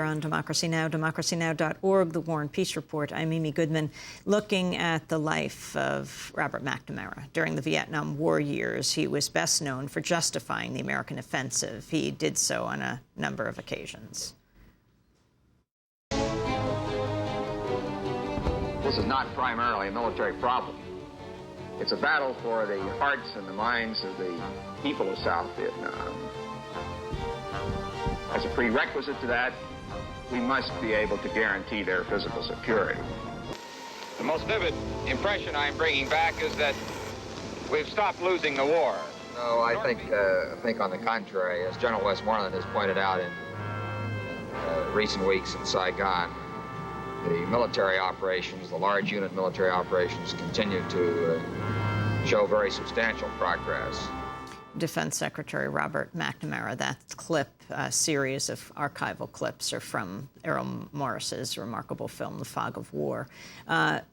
On Democracy Now!, democracynow.org, The War and Peace Report. I'm Amy Goodman, looking at the life of Robert McNamara. During the Vietnam War years, he was best known for justifying the American offensive. He did so on a number of occasions. This is not primarily a military problem. It's a battle for the hearts and the minds of the people of South Vietnam. As a prerequisite to that, we must be able to guarantee their physical security. The most vivid impression I'm bringing back is that we've stopped losing the war. No, I think on the contrary, as General Westmoreland has pointed out in recent weeks in Saigon, the military operations, the large unit military operations, continue to show very substantial progress. Defense Secretary Robert McNamara. That clip, a series of archival clips, are from Errol Morris's remarkable film, The Fog of War.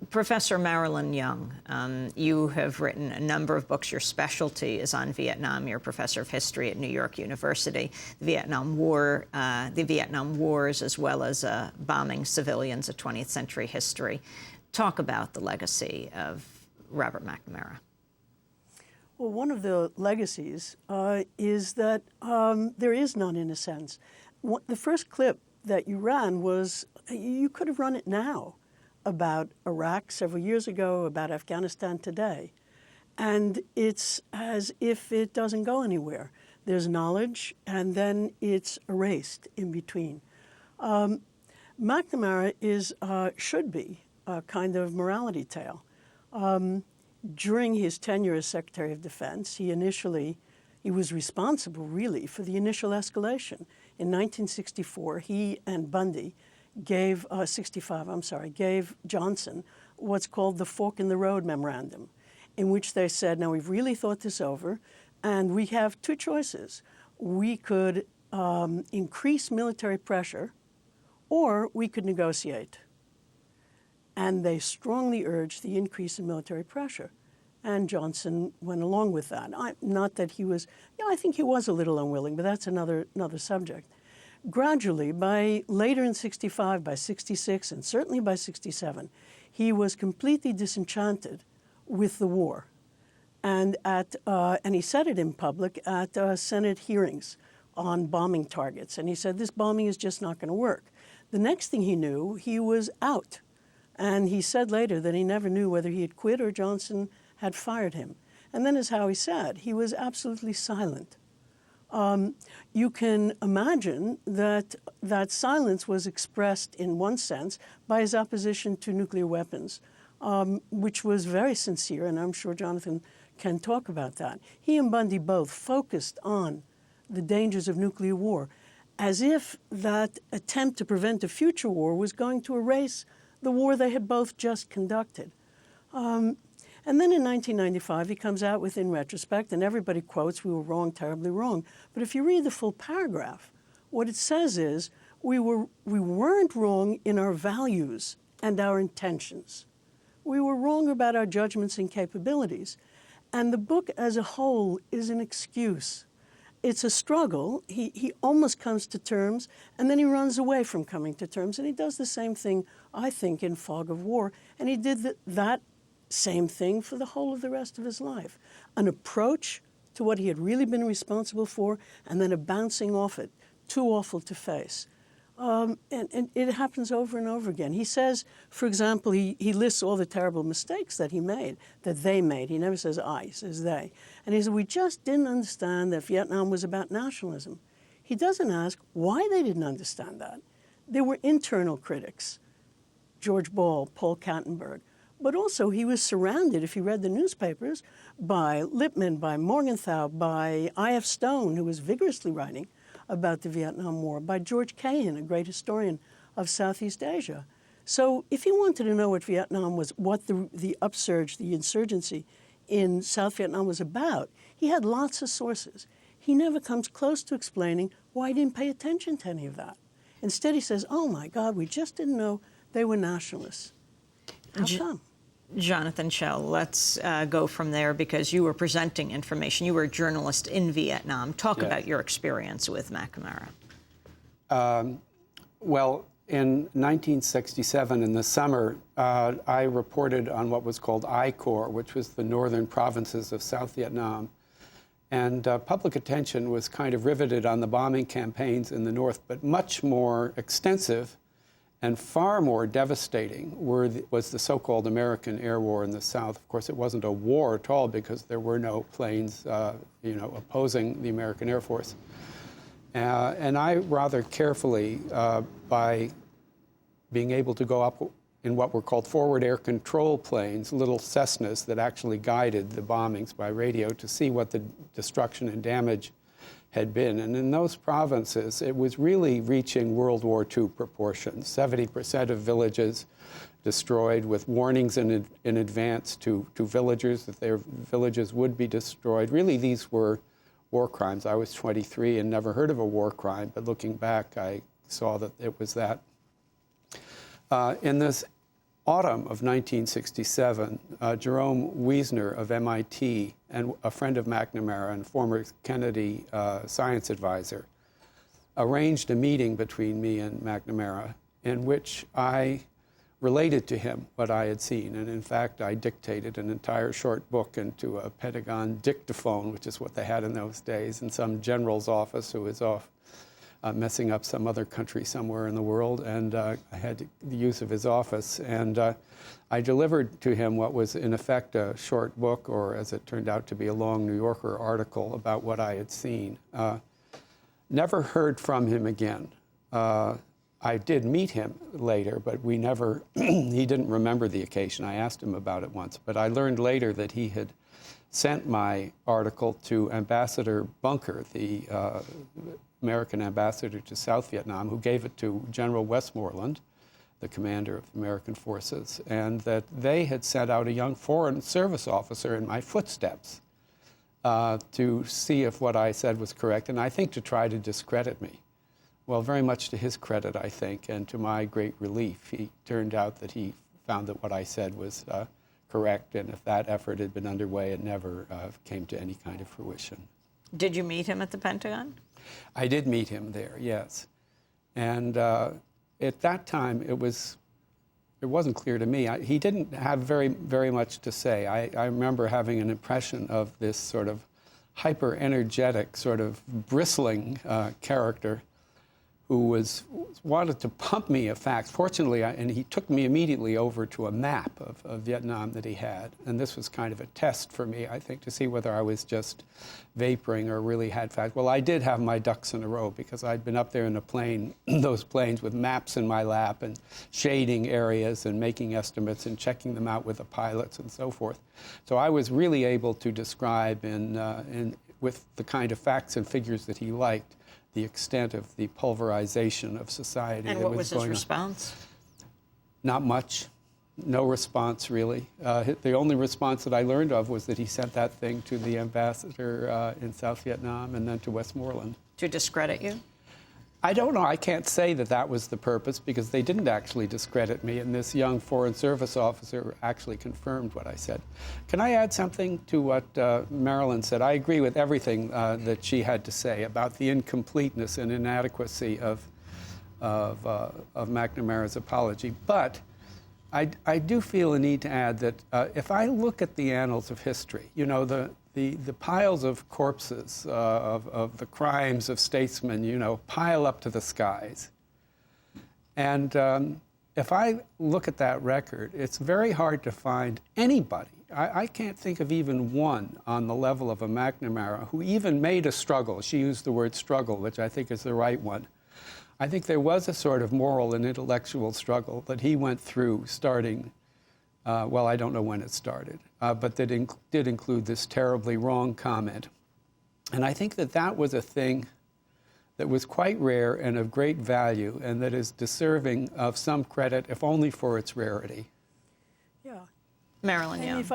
Professor Marilyn Young, you have written a number of books. Your specialty is on Vietnam. You're a professor of history at New York University. The Vietnam War, the Vietnam Wars, as well as bombing civilians of 20th century history. Talk about the legacy of Robert McNamara. Well, one of the legacies is that there is none, in a sense. The first clip that you ran was, you could have run it now, about Iraq several years ago, about Afghanistan today. And it's as if it doesn't go anywhere. There's knowledge, and then it's erased in between. McNamara should be a kind of morality tale. During his tenure as Secretary of Defense, he was responsible, really, for the initial escalation. In 1964, he and Bundy gave Johnson what's called the Fork in the Road Memorandum, in which they said, now we've really thought this over, and we have two choices. We could increase military pressure, or we could negotiate. And they strongly urged the increase in military pressure. And Johnson went along with that. Not that he was, I think he was a little unwilling, but that's another subject. Gradually, by later in 65, by 66, and certainly by 67, he was completely disenchanted with the war. And he said it in public at Senate hearings on bombing targets. And he said, this bombing is just not going to work. The next thing he knew, he was out. And he said later that he never knew whether he had quit or Johnson had fired him. And then, as Howie said, he was absolutely silent. You can imagine that that silence was expressed, in one sense, by his opposition to nuclear weapons, which was very sincere, and I'm sure Jonathan can talk about that. He and Bundy both focused on the dangers of nuclear war, as if that attempt to prevent a future war was going to erase the war they had both just conducted. And then in 1995, he comes out with, in retrospect, and everybody quotes, we were wrong, terribly wrong. But if you read the full paragraph, what it says is, we weren't wrong in our values and our intentions. We were wrong about our judgments and capabilities. And the book as a whole is an excuse. It's a struggle. He almost comes to terms, and then he runs away from coming to terms. And he does the same thing, I think, in Fog of War. And he did that same thing for the whole of the rest of his life. An approach to what he had really been responsible for, and then a bouncing off it, too awful to face. And it happens over and over again. He says, for example, he lists all the terrible mistakes that he made, that they made. He never says I, he says they. And he said, we just didn't understand that Vietnam was about nationalism. He doesn't ask why they didn't understand that. There were internal critics, George Ball, Paul Kattenberg. But also he was surrounded, if you read the newspapers, by Lippmann, by Morgenthau, by I.F. Stone, who was vigorously writing about the Vietnam War, by George Cahan, a great historian of Southeast Asia. So if he wanted to know what Vietnam was, what the upsurge, the insurgency in South Vietnam was about, he had lots of sources. He never comes close to explaining why he didn't pay attention to any of that. Instead, he says, oh, my God, we just didn't know they were nationalists. How come? Jonathan Schell, let's go from there, because you were presenting information. You were a journalist in Vietnam. Talk about your experience with McNamara. Well, in 1967, in the summer, I reported on what was called I Corps, which was the northern provinces of South Vietnam. And public attention was kind of riveted on the bombing campaigns in the north, but much more extensive and far more devastating was the so-called American air war in the south. Of course, it wasn't a war at all because there were no planes, opposing the American Air Force. And I rather carefully, by being able to go up in what were called forward air control planes, little Cessnas that actually guided the bombings by radio to see what the destruction and damage had been. And in those provinces, it was really reaching World War II proportions. 70% of villages destroyed, with warnings in advance to villagers that their villages would be destroyed. Really, these were war crimes. I was 23 and never heard of a war crime, but looking back, I saw that it was that. In this autumn of 1967, Jerome Wiesner of MIT and a friend of McNamara and former Kennedy science advisor arranged a meeting between me and McNamara in which I related to him what I had seen. And in fact, I dictated an entire short book into a Pentagon dictaphone, which is what they had in those days, in some general's office who was off messing up some other country somewhere in the world. And I had the use of his office. And I delivered to him what was, in effect, a short book, or as it turned out to be, a long New Yorker article about what I had seen. Never heard from him again. I did meet him later, but we never, he didn't remember the occasion. I asked him about it once, but I learned later that he had sent my article to Ambassador Bunker, the American ambassador to South Vietnam, who gave it to General Westmoreland, the commander of American forces, and that they had sent out a young Foreign Service officer in my footsteps to see if what I said was correct, and I think to try to discredit me. Well, very much to his credit, I think, and to my great relief, he turned out that he found that what I said was correct, and if that effort had been underway, it never came to any kind of fruition. Did you meet him at the Pentagon? I did meet him there, yes. And at that time, it wasn't clear to me. He didn't have very much to say. I remember having an impression of this sort of hyper-energetic, sort of bristling character who wanted to pump me of facts. Fortunately, and he took me immediately over to a map of Vietnam that he had. And this was kind of a test for me, I think, to see whether I was just vaporing or really had facts. Well, I did have my ducks in a row because I'd been up there in a plane, those planes with maps in my lap and shading areas and making estimates and checking them out with the pilots and so forth. So I was really able to describe with the kind of facts and figures that he liked, the extent of the pulverization of society. And what was his response? Not much. No response, really. The only response that I learned of was that he sent that thing to the ambassador in South Vietnam and then to Westmoreland. To discredit you? I don't know. I can't say that that was the purpose because they didn't actually discredit me, and this young Foreign Service officer actually confirmed what I said. Can I add something to what Marilyn said? I agree with everything that she had to say about the incompleteness and inadequacy of McNamara's apology, but I do feel a need to add that if I look at the annals of history, you know, the piles of corpses of the crimes of statesmen, you know, pile up to the skies. And if I look at that record, it's very hard to find anybody. I can't think of even one on the level of a McNamara who even made a struggle. She used the word struggle, which I think is the right one. I think there was a sort of moral and intellectual struggle that he went through starting, well, I don't know when it started, but that did include this terribly wrong comment. And I think that that was a thing that was quite rare and of great value and that is deserving of some credit, if only for its rarity. Yeah. Marilyn Young. And